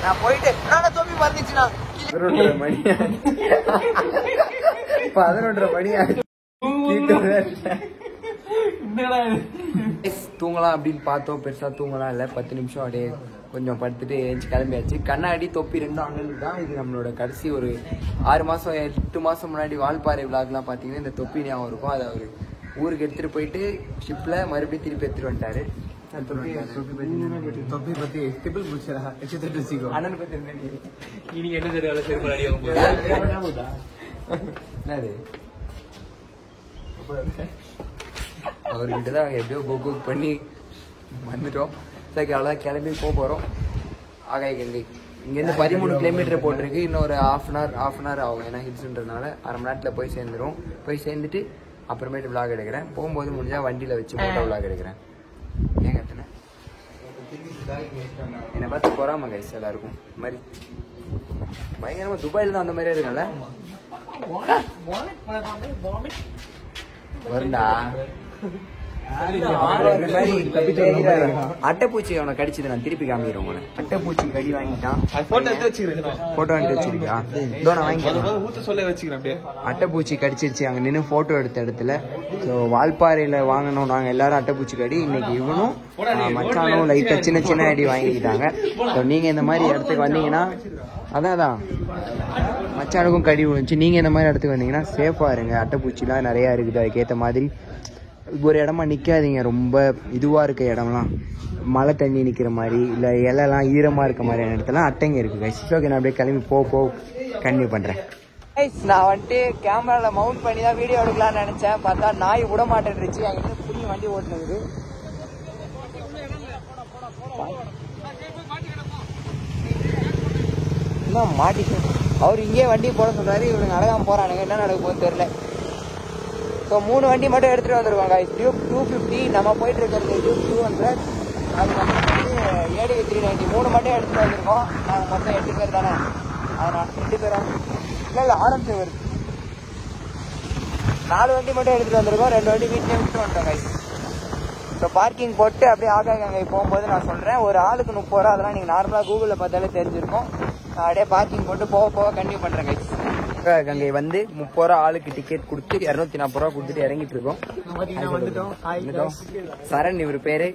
நான் போயிட்டு தொப்பி மறந்துச்சுண்ணா. 11:30 மணி 11:30 மணி தூங்கலாம் அப்படின்னு பார்த்தோம். பெருசா தூங்கலாம் இல்லை, 10 நிமிஷம் அப்படியே கொஞ்சம் படுத்துட்டு ஏஞ்சி கிளம்பியாச்சு. கண்ணாடி தொப்பி 2 அண்ணனுக்கு தான். இது நம்மளோட கடைசி ஒரு 6 மாதம் 8 மாதம் முன்னாடி வால்பாறை விளாக்லாம் பார்த்தீங்கன்னா இந்த தொப்பி ஞாபகம் இருக்கும். அதை அவர் ஊருக்கு எடுத்துகிட்டு போயிட்டு ஷிப்பில் மறுபடியும் திருப்பி எடுத்துகிட்டு வந்துட்டாரு. தொப்பி பற்றி டிபிள் பிடிச்சா வச்சுக்கோ. அண்ணன் பற்றி இன்னைக்கு என்ன தெரியும் என்னது அவர்கிட்ட தான் எப்படியோ புக் பண்ணி வந்துட்டோம். சரி அவ்வளோதான், கிளம்பி போகிறோம். ஆகாய கங்கை இங்கேருந்து 13 கிலோமீட்டர் போட்டிருக்கு. இன்னும் ஒரு ஹாஃப் அன் ஹவர் ஆகும். ஏன்னா ஹில்ஸ்ன்றதுனால அரை மணி நேரத்தில் போய் சேர்ந்துடும். போய் சேர்ந்துட்டு அப்புறமேட்டு விளாக் எடுக்கிறேன். போகும்போது முடிஞ்சால் வண்டியில் வச்சு போட்டோ விளாக் எடுக்கிறேன். ஏன் கட்டினேன் என்னை பார்த்து பொறாம கைஸ் எல்லாருக்கும். இந்த மாதிரி பயங்கரமாக துபாயில் தான் அந்த மாதிரியே இருக்குல்ல. வருண்டா அட்டைப்பூச்சி அவனை கடிச்சது. நான் திருப்பி காமிக்கிறேன் உங்களை. அட்டைப்பூச்சி கடி வாங்கிட்டான். போட்டோ எடுத்து வச்சிருக்கா? நான் வாங்கிக்கிறேன். அட்டைப்பூச்சி கடிச்சிருச்சு அங்க நின்று போட்டோ எடுத்த இடத்துல. ஸோ வால்பாறையில வாங்கணும் நாங்க எல்லாரும் அட்டைப்பூச்சி கடி. இன்னைக்கு இவனும் மச்சானும் லைட்டா சின்ன சின்ன அடி வாங்கிக்கிட்டாங்க. ஸோ நீங்க இந்த மாதிரி இடத்துக்கு வந்தீங்கன்னா அதான் மச்சானுக்கும் கடி விழுந்துச்சு. நீங்க இந்த மாதிரி இடத்துக்கு வந்தீங்கன்னா சேஃபா இருங்க. அட்டைப்பூச்சிலாம் நிறைய இருக்குது. அதுக்கேற்ற மாதிரி ஒரு இடமா நிற்காதீங்க. ரொம்ப இதுவாக இருக்க இடம்லாம் மழை தண்ணி நிற்கிற மாதிரி இல்லை இலைலாம் ஈரமாக இருக்க மாதிரியான இடத்துலாம் அட்டைங்க இருக்குது கைஸ். ஓகே, நான் அப்படியே கிளம்பி போ கன்டினியூ பண்ணுறேன். நான் வந்துட்டு கேமராவில் மவுண்ட் பண்ணி தான் வீடியோ எடுக்கலாம்னு நினச்சேன். பார்த்தா நாய் விட மாட்டேன்ருச்சு. அங்கே புள்ளி வண்டி ஓட்டுனது என்ன மாட்டிக்கு. அவர் இங்கேயே வண்டி போட சொல்கிறாரு. இவனுக்கு நடக்காமல் போகிறானுங்க. என்ன நடக்க போகுதுன்னு தெரியல. ஸோ 3 வண்டி மட்டும் எடுத்துகிட்டு வந்துருக்கோம் கைஸ். டியூப் 250 நம்ம போயிட்டு இருக்கிறது டியூப் 200. அது நம்ம ADV 390 3 மட்டும் எடுத்துகிட்டு வந்திருக்கோம். நாங்கள் மொத்தம் 8 பேர் தானே. அதனால் 2 பேரும் இல்லை ஆரம்பிச்சு வருது. 4 வண்டி மட்டும் எடுத்துகிட்டு வந்திருக்கோம். 2 வண்டி வீட்டிலே விட்டு வந்துட்டோம் கைஸ். ஸோ பார்க்கிங் போட்டு அப்படியே ஆகாய கங்கை போகும்போது நான் சொல்கிறேன். ஒரு ஆளுக்கு 30 ரூபா. அதெல்லாம் நீங்கள் நார்மலாக கூகுளில் பார்த்தாலே தெரிஞ்சிருக்கும். அப்படியே பார்க்கிங் போட்டு போக கண்டினியூ பண்ணுறேன் கைஸ். கங்கை வந்து 30 ரூபா ஆளுக்கு டிக்கெட் கொடுத்து 240 ரூபா கொடுத்துட்டு இறங்கிட்டு இருக்கோம். சரண் இவர் பேரு.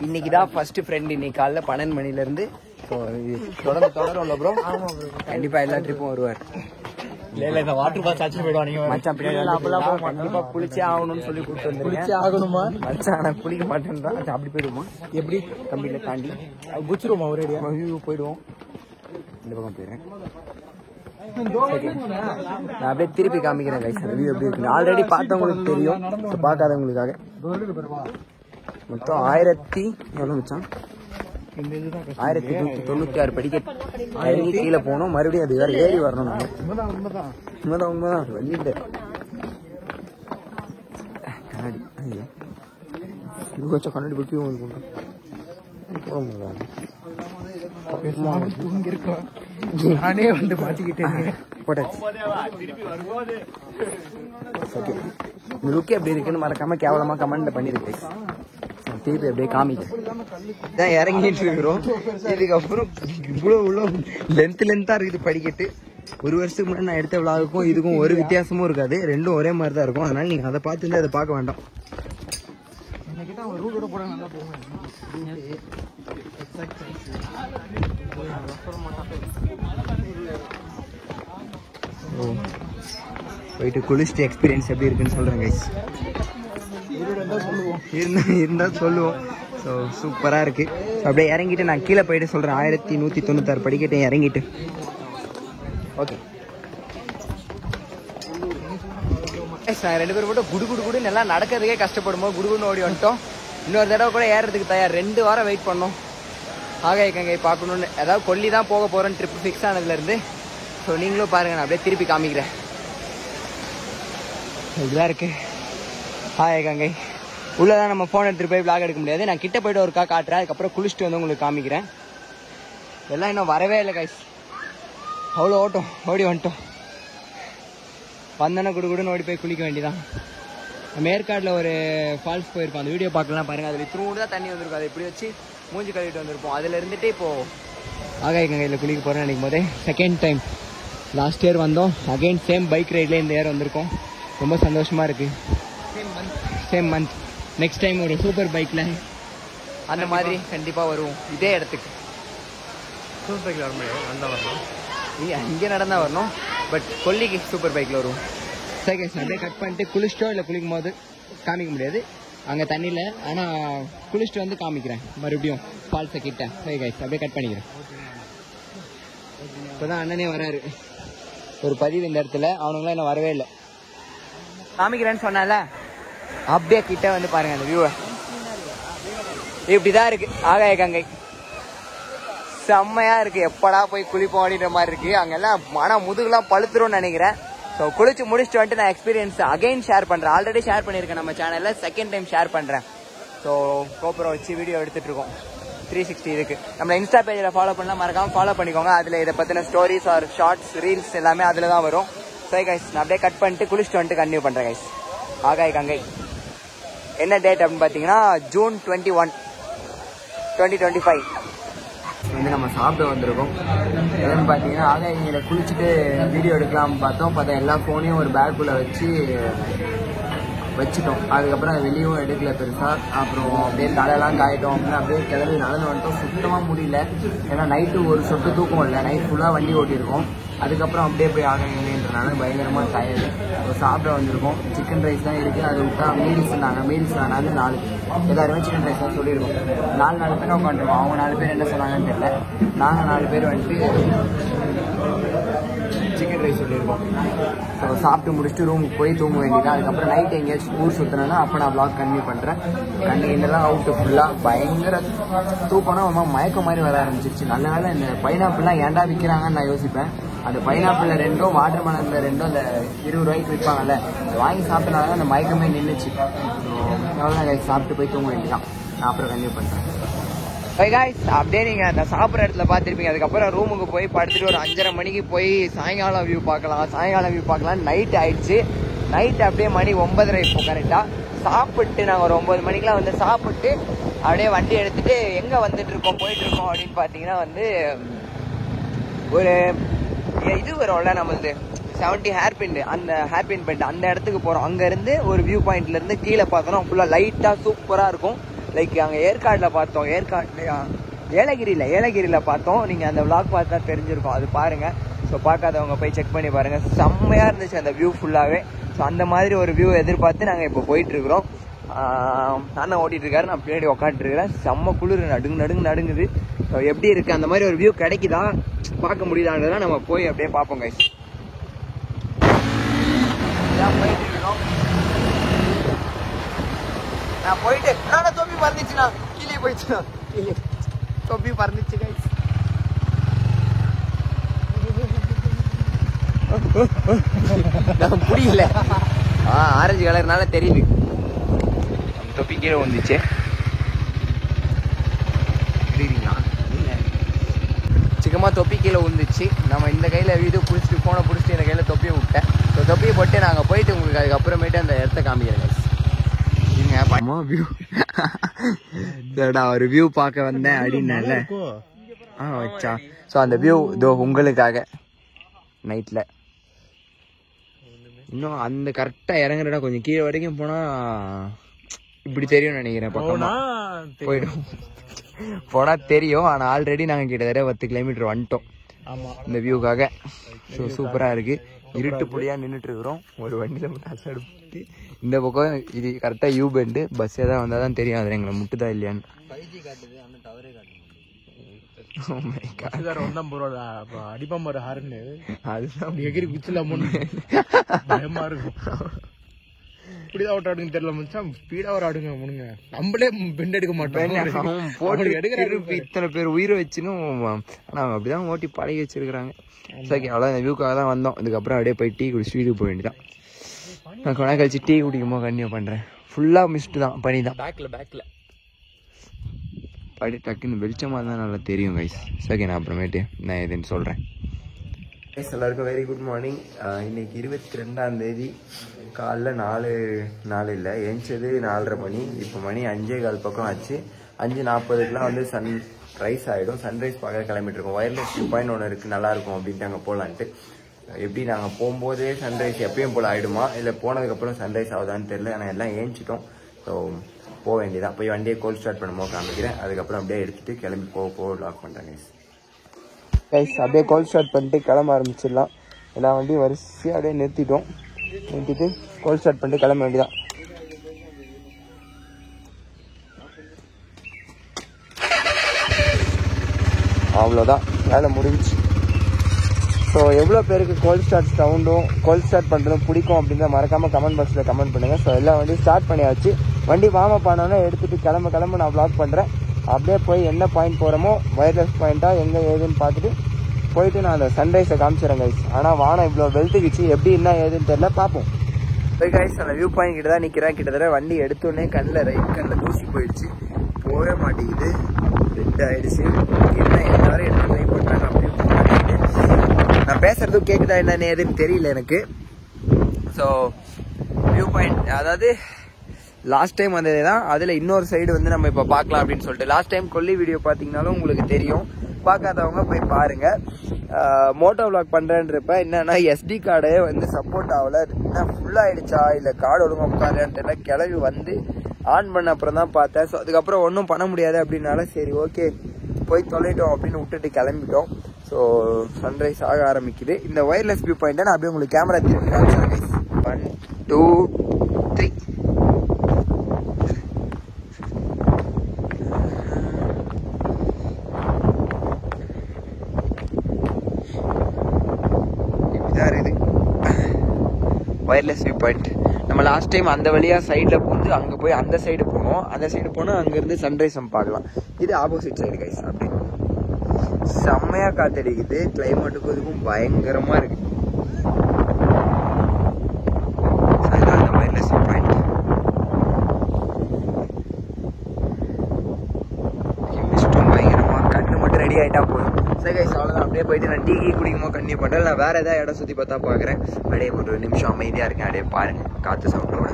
இன்னைக்கு தான் ஃபர்ஸ்ட் ஃப்ரெண்ட். இன்னைக்கு காலைல 12 மணிலேருந்து தொடரும் ப்ரோ. கண்டிப்பா எல்லா ட்ரிப்பும் வருவார். குளிச்சே ஆகணும்னு சொல்லி கூப்பிட்டு வந்து மச்சான் குளிக்க மாட்டேன்றான். அப்படி போயிடுவோமா? எப்படி கம்பியில தாண்டி குச்சிருவோமா? ஒரே போயிடுவோம். இந்த பக்கம் போயிடுறேன். நான் அப்படியே திருப்பி காமிக்கிறேன் கைஸ். ரிவ்யூ எப்படி இருக்கு ஆல்ரெடி பார்த்தவங்களுக்கு தெரியும். பார்க்காதவங்களுக்காக மொத்தம் 1196 படிக்கட் இறங்கி கீழே போகணும். மறுபடியும் அது வேற ஏறி வரணும். உண்மைதான் வழியில் கொஞ்சம் கண்ணாடி பற்றி நானே வந்து மாட்டிக்கிட்டேன். லுக் எப்படி இருக்குன்னு மறக்காம கேவலமா கமெண்ட் பண்ணிருக்கு. திருப்பி அப்படியே காமிக்கிறேன். இறங்கிட்டு இருக்கிறோம். இதுக்கப்புறம் இவ்வளோ லென்த்தா இருக்குது படிக்கட்டு. ஒரு வருஷத்துக்கு முன்னாடி நான் எடுத்த விழாவுக்கும் இதுக்கும் ஒரு வித்தியாசமும் இருக்காது. ரெண்டும் ஒரே மாதிரி தான் இருக்கும். அதனால நீங்க அதை பார்த்துட்டு அதை பார்க்க வேண்டாம். போயிட்டு குளிச்சுட்டு எக்ஸ்பீரியன்ஸ் எப்படி இருக்குன்னு சொல்றேன் கைஸ். இருந்தா சொல்லுவோம். ஸோ சூப்பராக இருக்கு. அப்படியே இறங்கிட்டு நான் கீழே போயிட்டு சொல்றேன். 1196 படிக்கட்டையும் இறங்கிட்டு. ஓகே நான் 2 பேரும் மட்டும் குடு நல்லா நடக்கிறதுக்கே கஷ்டப்படும்போது குடுகுன்னு ஓடி வந்துட்டோம். இன்னொரு தடவை கூட ஏறதுக்கு தயார். 2 வாரம் வெயிட் பண்ணோம் ஆகாய கங்கை பார்க்கணுன்னு. அதாவது கொல்லி தான் போக போகிறோன்னு ட்ரிப் ஃபிக்ஸ் ஆனதுலேருந்து. ஸோ நீங்களும் பாருங்கள். நான் அப்படியே திருப்பி காமிக்கிறேன். இதுதான் இருக்குது ஆகாய கங்கை. உள்ளதான் நம்ம ஃபோன் எடுத்துகிட்டு போய் விளாக் எடுக்க முடியாது. நான் கிட்ட போய்ட்டு ஒருக்கா காட்டுறேன். அதுக்கப்புறம் குளிச்சுட்டு வந்து உங்களுக்கு காமிக்கிறேன். எல்லாம் இன்னும் வரவே இல்லை கைஸ். அவ்வளோ ஓடி வந்துட்டோம். வந்தோன்னா குடுன்னு ஓடி போய் குளிக்க வேண்டியதான். மேற்காட்டில் ஒரு ஃபால்ஸ் போயிருக்கோம். அந்த வீடியோ பார்க்கலாம் பாருங்கள். அதில் இத்தினோடு தான் தண்ணி வந்திருக்கும். அதை இப்படி வச்சு மூஞ்சி கழுவிட்டு வந்திருப்போம். அதில் இருந்துட்டு இப்போது ஆகாய கங்கையில் குளிக்க போகிறேன்னு நினைக்கும் போதே செகண்ட் டைம். லாஸ்ட் இயர் வந்தோம், அகைன் சேம் பைக் ரைட்லேயே இந்த இயர் வந்திருக்கோம். ரொம்ப சந்தோஷமாக இருக்குது. சேம் மந்த் நெக்ஸ்ட் டைம் ஒரு சூப்பர் பைக்கில் அந்த மாதிரி கண்டிப்பாக வருவோம் இதே இடத்துக்கு. சூப்பர் பைக்கில் வர முடியாது, நடந்தால் வரணும். இங்கே நடந்தால் வரணும், பட் கொல்லிக்கு சூப்பர் பைக்கில் வருவோம். சரி கைஸ், அப்படியே கட் பண்ணிட்டு குளிச்சிட்டோ இல்லை குளிக்கும் போது காமிக்க முடியாது அங்கே தண்ணியில், ஆனால் குளிச்சுட்டு வந்து காமிக்கிறேன் மறுபடியும் ஃபால்ஸை கிட்ட. சரி கைஸ், அப்படியே கட் பண்ணிக்கிறேன். இப்போ தான் அண்ணனே வராரு, ஒரு பதிவு இந்த இடத்துல. அவனுங்களாம் இன்னும் வரவே இல்லை. காமிக்கிறேன்னு சொன்னால அப்படியே கிட்ட வந்து பாருங்க அந்த வியூவை. இப்படிதான் இருக்கு ஆகாய கங்கை, செம்மையா இருக்கு. எப்படா போய் குளிப்போம் அப்படின்ற மாதிரி இருக்கு. அங்கெல்லாம் ஆனால் முதுகுலாம் பழுத்துரும்னு நினைக்கிறேன். ஸோ குளிச்சு முடிச்சுட்டு வந்துட்டு நான் எக்ஸ்பீரியன்ஸ் அகைன் ஷேர் பண்ணுறேன். ஆல்ரெடி ஷேர் பண்ணியிருக்கேன் நம்ம சேனலில், செகண்ட் டைம் ஷேர் பண்ணுறேன். ஸோ கோபுரம் வச்சு வீடியோ எடுத்துகிட்டு இருக்கோம். 360 இருக்கு. நம்ம இன்ஸ்டா பேஜில் ஃபாலோ பண்ணலாம், மறக்காமல் ஃபாலோ பண்ணிக்கோங்க. அதில் இதை பற்றின ஸ்டோரிஸ் ஆர் ஷார்ட்ஸ் ரீல்ஸ் எல்லாமே அதில் தான் வரும். சரி கைஸ், நான் அப்படியே கட் பண்ணிட்டு குளிச்சுட்டு வந்துட்டு கண்டினியூ பண்ணுறேன் கைஸ். ஆகாய கங்கை என்ன டேட் அப்படின்னு பார்த்தீங்கன்னா June 21, 2025 வந்து நம்ம சாப்பிட வந்திருக்கோம். என்னன்னு பார்த்தீங்கன்னா ஆகாய கங்கையில் குளிச்சுட்டு வீடியோ எடுக்கலாம்னு பார்த்தா எல்லா ஃபோனையும் ஒரு பேக்குள்ளே வச்சுட்டோம். அதுக்கப்புறம் அது வெளியும் எடுக்கல பெருசாக. அப்புறம் அப்படியே தலையெல்லாம் காயிட்டோம் அப்படின்னு அப்படியே கிளம்பி நடந்து வந்துட்டோம். சுத்தமாக முடியல, ஏன்னா நைட்டு ஒரு சொட்டு தூக்கம் இல்லை. நைட் ஃபுல்லாக வண்டி ஓட்டியிருக்கோம். அதுக்கப்புறம் அப்படியே போய் ஆகாயங்கன்றனால பயங்கரமாக டயர்டு. சாப்பிட வந்திருக்கோம். சிக்கன் ரைஸ் தான் இருக்குது, அதை விட்டா மீல்ஸ் வேணாலும் 4 எல்லாருமே சிக்கன் ரைஸ் தான் சொல்லியிருக்கோம். 4 பேரும் உட்காந்துருக்கோம். அவங்க 4 பேர் என்ன சொன்னாங்கன்னு தெரியல. நாங்கள் 4 பேர் வந்துட்டு சிக்கன் ரைஸ் சொல்லியிருக்கோம். ஸோ சாப்பிட்டு முடிச்சுட்டு ரூமுக்கு போய் தூங்க வேண்டியது. அதுக்கப்புறம் நைட் எங்கேயாச்சும் ஊர் சுற்றுனா அப்போ நான் வ்ளாக் கன்டினியூ பண்ணுறேன். கண்டினியூலாம் அவுட்டு ஃபுல்லாக பயங்கர தூக்கம்னா ரொம்ப மயக்கம் மாதிரி வர ஆரம்பிச்சிருச்சு. நல்ல வேலை இந்த பைனாப்பிள்லாம் ஏன்டா விற்கிறாங்கன்னு நான் யோசிப்பேன். அந்த பைனாப்பிளில் 2 வாட்டர் மெலனில் 2 அந்த 20 ரூபாய்க்கு விற்பாங்கல்ல, வாங்கி சாப்பிட்டனால அந்த மயக்கமே நின்றுச்சு. அவ்வளோதான், சாப்பிட்டு போய் தூங்க வேண்டியதான். நான் அப்புறம் கன்டினியூ பண்ணுறேன். அப்படியே நீங்கள் அந்த சாப்பிட்ற இடத்துல பார்த்துருப்பீங்க. அதுக்கப்புறம் ரூமுக்கு போய் படுத்துட்டு ஒரு 5:30 மணிக்கு போய் சாயங்காலம் வியூ பார்க்கலாம். நைட் ஆயிடுச்சு. நைட் அப்படியே மணி 9:30 இப்போ கரெக்டாக. சாப்பிட்டு நாங்கள் ஒரு 9 மணிக்கெலாம் வந்து சாப்பிட்டு அப்படியே வண்டி எடுத்துகிட்டு எங்கே போயிட்டுருக்கோம் அப்படின்னு பார்த்தீங்கன்னா வந்து ஒரு இது வரும்ல நம்மளது 70 ஹேர்பின், அந்த ஹேர்பின் பெண்ட் அந்த இடத்துக்கு போகிறோம். அங்கேருந்து ஒரு வியூ பாயிண்ட்லேருந்து கீழே பார்த்தோன்னா ஃபுல்லாக லைட்டாக சூப்பராக இருக்கும். லைக் அங்கே ஏற்காடில் பார்த்தோம், ஏலகிரியில் பார்த்தோம். நீங்கள் அந்த விளாக் பார்த்தா தெரிஞ்சிருக்கும், அது பாருங்கள். ஸோ பார்க்காதவங்க போய் செக் பண்ணி பாருங்கள். செம்மையாக இருந்துச்சு அந்த வியூ ஃபுல்லாகவே. ஸோ அந்த மாதிரி ஒரு வியூ எதிர்பார்த்து நாங்கள் இப்போ போயிட்டுருக்குறோம். அண்ணன் ஓட்டிகிட்ருக்காரு, நான் பின்னாடி உக்காந்துருக்கிறேன். செம்ம குளிர், நடுங்குது. ஸோ எப்படி இருக்குது அந்த மாதிரி ஒரு வியூ கிடைக்குதா, பார்க்க முடியுதான்றதான் நம்ம போய் அப்படியே பார்ப்போம் கைஸ். நான் போயிட்டு தொப்பி பறந்துச்சுண்ணா, கீழே போயிடுச்சுண்ணா, தொப்பி பறந்துச்சு கைஸ். புரியல, ஆரஞ்சு கலர்னால தெரியுது. தொப்பி கீழே வந்துச்சு. சிக்கமா தொப்பி கீழே விழுந்துச்சு. நம்ம இந்த கையில் வீடு பிடிச்சிட்டு ஃபோனை பிடிச்சிட்டு இந்த கையில் தொப்பியை விட்டேன். ஸோ தொப்பியை போட்டு நாங்கள் போயிட்டு உங்களுக்கு அதுக்கப்புறமேட்டு அந்த இடத்த காமிக்கிறேன். ஒரு வியூ பார்க்க வந்தேன் அப்படின்னால வச்சா. ஸோ அந்த வியூ இதோ உங்களுக்காக நைட்ல. இன்னும் அந்த கரெக்டா இறங்குறடா, கொஞ்சம் கீழே வரைக்கும் போனா இப்படி தெரியும் நினைக்கிறேன். பக்கமா போயிடும் போனா தெரியும். ஆனா ஆல்ரெடி நாங்க கிட்டத்தட்ட 10 கிலோமீட்டர் வந்துட்டோம் இந்த வியூக்காக. ஸோ சூப்பரா இருக்கு. இருட்டு புள்ளியா நின்றுட்டு இருக்கிறோம். ஒரு வண்டியில மட்டும் அசடுத்து இந்த பக்கம் இது கரெக்டா யூ பெண்டு. பஸ் ஏதாவது வந்தால் தான் தெரியும் அது எங்களை முட்டுதா இல்லையான்னு. அதுதான் எகிரி குச்சில பயமா இருக்கும். இப்படிதான் ஒரு ஆடுங்க தெரியல மச்சான், ஸ்பீடா ஒரு ஆடுங்க முனுங்க. நம்மளே பெண்ட் எடுக்க மாட்டோம், போட்டு எடுக்கிற இத்தனை பேர் உயிரை வச்சுன்னு. ஆனா அப்படிதான் ஓட்டி பழகி வச்சிருக்கிறாங்க. சரி, அவ்வளோ இந்த வியூக்காக தான் வந்தோம். இதுக்கப்புறம் அப்படியே போய் டீ குடிச்சு வீட்டுக்கு போக வேண்டியதான். நான் கொண்டா கழிச்சு டீ குடிக்கும்போது கண்டினியூ பண்ணுறேன். ஃபுல்லாக மிஸ்ட்டு தான், பனி தான். பேக்கில் படி டக்குன்னு வெளிச்சமாக இருந்தால் நல்லா தெரியும் கைஸ். சரி, நான் அப்புறமேட்டு நான் எதுன்னு சொல்கிறேன். கைஸ் எல்லாருக்கும் வெரி குட் மார்னிங். இன்னைக்கு 22ஆம் தேதி காலைல 4 எழுந்தது 4:30 மணி. இப்போ மணி 5:15 பக்கம் ஆச்சு. 5:40க்குலாம் வந்து ரைஸ் ஆகிடும். சன்ரைஸ் பார்க்க கிளம்பிட்டு இருக்கோம். ஒயர்லெஸ் வியூ பாயிண்ட் ஒன்று இருக்குது, நல்லாயிருக்கும் அப்படின்ட்டு அங்கே போகலான்ட்டு. எப்படி நாங்கள் போகும்போதே சன்ரைஸ் எப்பயும் போல் ஆகிடுமா இல்லை போனதுக்கப்புறம் சன்ரைஸ் ஆகுதான்னு தெரியல. ஆனால் எல்லாம் ஏஞ்சிட்டோம். ஸோ போக வேண்டியதான். போய் வண்டியை கோல்ட் ஸ்டார்ட் பண்ணும்போது காமிக்கிறேன். அதுக்கப்புறம் அப்படியே எடுத்துகிட்டு கிளம்பி போக லாக் பண்ணுறேன் கைஸ். அப்படியே கோல்ட் ஸ்டார்ட் பண்ணிட்டு கிளம்ப ஆரம்பிச்சிடலாம். எல்லா வண்டியும் வரிசையாக அப்படியே நிறுத்திட்டு கோல்ட் ஸ்டார்ட் பண்ணிட்டு கிளம்ப வேண்டியதான். அவ்வளோதான், வேலை முடிஞ்சு. ஸோ எவ்வளோ பேருக்கு கோல்ட் ஸ்டார்ட் சவுண்டும் கோல்ட் ஸ்டார்ட் பண்ணுறதும் பிடிக்கும் அப்படின்றத மறக்காமல் கமெண்ட் பாக்ஸில் கமெண்ட் பண்ணுங்கள். ஸோ எல்லா வண்டியும் ஸ்டார்ட் பண்ணியாச்சு. வண்டி வார்ம் அப் ஆனோன்னே எடுத்துகிட்டு கிளம்ப நான் வ்ளாக் பண்ணுறேன். அப்படியே போய் என்ன பாயிண்ட் போகிறோமோ ஒயர்லெஸ் பாயிண்ட்டாக எங்கே ஏதுன்னு பார்த்துட்டு போயிட்டு நான் அந்த சன்ரைஸை காமிச்சிடறேன் கைஸ். ஆனால் வானம் இவ்வளோ வெளுத்துக்குச்சு, எப்படி என்ன ஏதுன்னு தெரியல, பார்ப்போம். போய் கைஸ் அந்த வியூ பாயிண்ட் கிட்ட தான் நிற்கிறேன். கிட்டத்தட்ட வண்டி எடுத்தோடனே ரைட் கண்ணில் தூசி போயிடுச்சு, போகவே மாட்டேங்குது, ரெட் ஆகிடுச்சு. என்ன எல்லாரும் எடுத்து ட்ரை பண்ணுறாங்க, அப்படியே நான் பேசுறதும் கேட்குதா என்னன்னு எதுன்னு தெரியல எனக்கு. ஸோ வியூ பாயிண்ட் அதாவது லாஸ்ட் டைம் வந்தது தான், அதில் இன்னொரு சைடு வந்து நம்ம இப்போ பார்க்கலாம் அப்படின்னு சொல்லிட்டு. லாஸ்ட் டைம் கொல்லி வீடியோ பார்த்தீங்கன்னாலும் உங்களுக்கு தெரியும், பார்க்காதவங்க போய் பாருங்கள். மோட்டோ விளாக் பண்ணுறேன்றப்ப என்னன்னா எஸ்டி கார்டே வந்து சப்போர்ட் ஆகலை. என்ன ஃபுல்லாகிடுச்சா இல்லை கார்டு ஒழுங்காக உட்காருன்னு தெரியல. கிளம்பி வந்து ஆன் பண்ண அப்புறம் தான் பார்த்தேன். ஸோ அதுக்கப்புறம் ஒன்றும் பண்ண முடியாது அப்படின்னால சரி ஓகே போய் தொலைட்டோம் அப்படின்னு விட்டுட்டு கிளம்பிட்டோம். ஸோ சன்ரைஸ் ஆக ஆரம்பிக்குது. இந்த ஒயர்லெஸ் வியூ பாயிண்ட்டை நான் அப்படியே உங்களுக்கு கேமரா திரும்பி காமிச்சிருக்கேன். 1 2 3 ஒயர்லெஸ் வியூ பாயிண்ட். நம்ம லாஸ்ட் டைம் அந்த வழியாக சைடில் புந்து அங்கே போய் அந்த சைடு போனோம். அந்த சைடு போனால் அங்கேருந்து சன்ரைஸ் நம்ம பார்க்கலாம். இது ஆப்போசிட் சைடு கைஸ். அப்படி செம்மையாக காத்தடிக்குது. கிளைமேட்டுக்கும் இதுக்கும் பயங்கரமாக இருக்குது. அந்த ஒயர்லெஸ் வியூ பாயிண்ட் மிஸ்டும் பயங்கரமாக கண்ணு மட்டும் ரெடி ஆகிட்டா போதும். சரி கைஸ் அவ்வளோதான். அப்படியே போயிட்டு நான் டீ குடிக்குமோ கண்டிப்பாக பண்ணுறேன். நான் வேறு ஏதாவது இடம் சுற்றி பார்த்தா பார்க்குறேன். அப்படியே ஒரு நிமிஷம் அமைதியாக இருக்கேன். அப்படியே பாருங்கள் காற்று சவுண்டோட.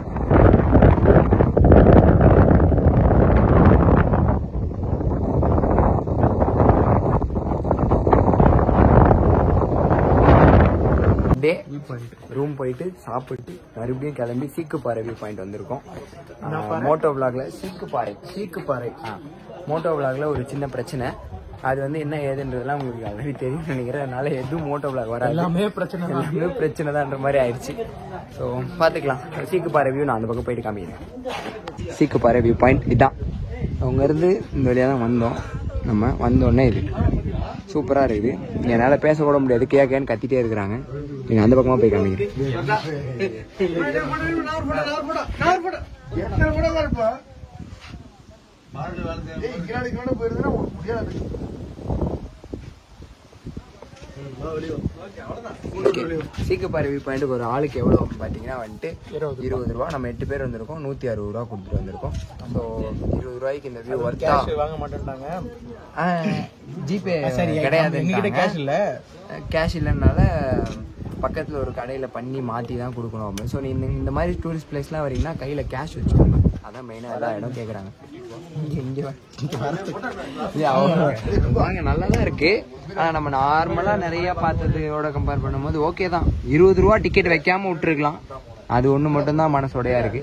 அப்படியே ரூம் போயிட்டு சாப்பிட்டு மறுபடியும் கிளம்பி சீக்குப்பாறை வியூ பாயிண்ட் வந்திருக்கோம். மோட்டோ விளாக்ல சீக்குப்பாறை மோட்டோ விளாக்ல ஒரு சின்ன பிரச்சனை. அது வந்து என்ன ஏதுன்றதுலாம் உங்களுக்கு ஆல்ரெடி தெரியும் நினைக்கிறேன். அதனால எதுவும் மோட்டோ விளாக் வராது, எல்லாமே பிரச்சனை தான்ன்ற மாதிரி ஆயிடுச்சு. ஸோ பார்த்துக்கலாம். சீக்குப்பாறை வியூ நான் அந்த பக்கம் போயிட்டு காமிக்கிறேன். சீக்குப்பாறை வியூ பாயிண்ட் இதுதான். அவங்கேருந்து இந்த வழியாக தான் வந்தோம். நம்ம வந்தோடனே இது சூப்பராக இருக்குது. என்னால் பேசக்கூட முடியாது, கேட்கன்னு கத்திட்டே இருக்கிறாங்க. நீங்கள் அந்த பக்கமாக போய் காமிக்கிறேன். சீக்குப்பாறை வியூ பாயிண்ட் ஒரு ஆளுக்கு எவ்வளோ பார்த்தீங்கன்னா வந்துட்டு 20 ரூபா. நம்ம 8 பேர் வந்திருக்கோம். 160 ரூபா கொடுத்துட்டு வந்திருக்கோம். ஸோ 20 ரூபாய்க்கு இந்த வியூ ஒர்த்தா. வாங்க மாட்டேன்ட்டாங்க. ஜிபே கிடையாது, கேஷ் இல்லை. கேஷ் இல்லைனால பக்கத்தில் ஒரு கடையில் பண்ணி மாற்றி தான் கொடுக்கணும் அப்படின்னு. ஸோ நீ இந்த மாதிரி டூரிஸ்ட் பிளேஸ்லாம் வரீங்கன்னா கையில் கேஷ் வச்சுக்கோங்க. அதான் மெயினாக எல்லா இடம் கேட்குறாங்க. வாங்க நல்லா தான் இருக்கு. ஆனால் நம்ம நார்மலாக நிறைய பார்த்ததோட கம்பேர் பண்ணும்போது ஓகே தான். 20 ரூபா டிக்கெட் வைக்காம விட்டுருக்கலாம். அது ஒன்று மட்டும்தான் மனசோடையா இருக்கு.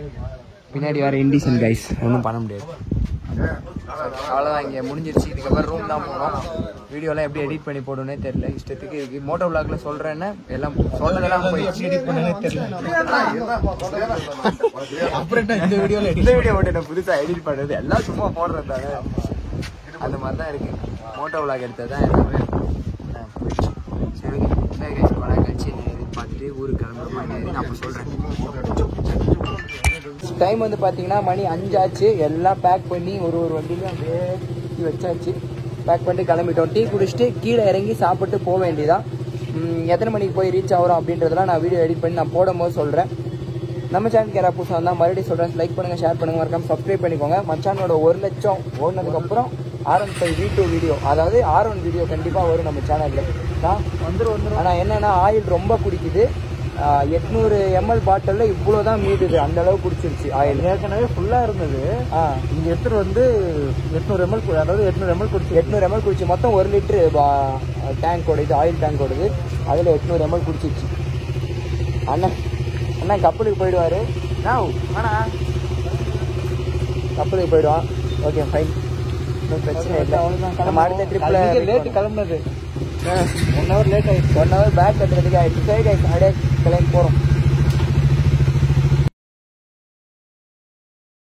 பின்னாடி வர இண்டிசன் கைஸ் ஒன்றும் பண்ண முடியாது. அவ்வளோதான், இங்கே முடிஞ்சிருச்சு. இதுக்கப்புறம் ரூம் தான் போகணும். வீடியோலாம் எப்படி எடிட் பண்ணி போடணுன்னே தெரியல. இஷ்டத்துக்கு இருக்கு. மோட்டோ விளாக்ல சொல்றேன்னு எல்லாம் சொன்னதெல்லாம் போயிடுச்சு. எடிட் பண்ணவே தெரியல. அப்புறம் இந்த வீடியோ மட்டும் புதுசாக எடிட் பண்ணுறது எல்லாம் சும்மா போடுறது தானே. அந்த மாதிரி தான் இருக்கு. மோட்டோ விளாக் எடுத்தது தான் எல்லாமே போயிடுச்சு. சரி வளர்ச்சி பார்த்துட்டு ஊருக்கு கிளம்புற மாதிரி நான் அப்போ சொல்கிறேன். டைம் வந்து பார்த்தீங்கன்னா மணி 5 ஆச்சு. எல்லாம் பேக் பண்ணி ஒரு வண்டியிலும் அப்படியே வச்சாச்சு. பேக் பண்ணிட்டு கிளம்பிட்டோம். டீ குடிச்சிட்டு கீழே இறங்கி சாப்பிட்டு போக வேண்டியதான். எத்தனை மணிக்கு போய் ரீச் ஆகிறோம் அப்படின்றதெல்லாம் நான் வீடியோ எடிட் பண்ணி நான் போடும்போது சொல்கிறேன். நம்ம சேனலுக்கு யாராவது புதுசாக வந்தால் மறுபடியும் சொல்கிறேன், லைக் பண்ணுங்கள், ஷேர் பண்ணுங்கள், மறக்காம சப்ஸ்கிரைப் பண்ணிக்கோங்க. மச்சானோட 1 லட்சம் ஓடினதுக்கப்புறம் R15 V2 வீடியோ, அதாவது R1 வீடியோ கண்டிப்பாக வரும் நம்ம சேனலில் தான் வந்துடும். ஆனால் என்னென்னா ஆயில் ரொம்ப குடிக்குது. 800 ml பாட்டிலில் இவ்வளோ தான் மீதுது, அந்த அளவு குடிச்சிருச்சு ஆயில். ஏற்கனவே ஃபுல்லாக இருந்தது. இங்கே எடுத்துகிட்டு வந்து 800 ml, அதாவது 800 ml குடிச்சு 800 ml குடிச்சு. மொத்தம் 1 லிட்டரு டேங்கோட இது ஆயில் டேங்கோடது, அதில் 800 ml குடிச்சிருச்சு. அண்ணா கப்பலுக்கு போயிடுவார். ஆனால் கப்பலுக்கு போயிடுவான். ஓகே ஃபைன், ஒன்றும் பிரச்சனை இல்லை. நம்ம அடுத்த ட்ரிப்பில் லேட்டு கிளம்புனது 1 hour லேட் ஆகிடுச்சு. 1 hour பேக் கட்டுறதுக்கு ஆகிடுச்சு. சரி அப்படியே கிளம்பி போகிறோம்.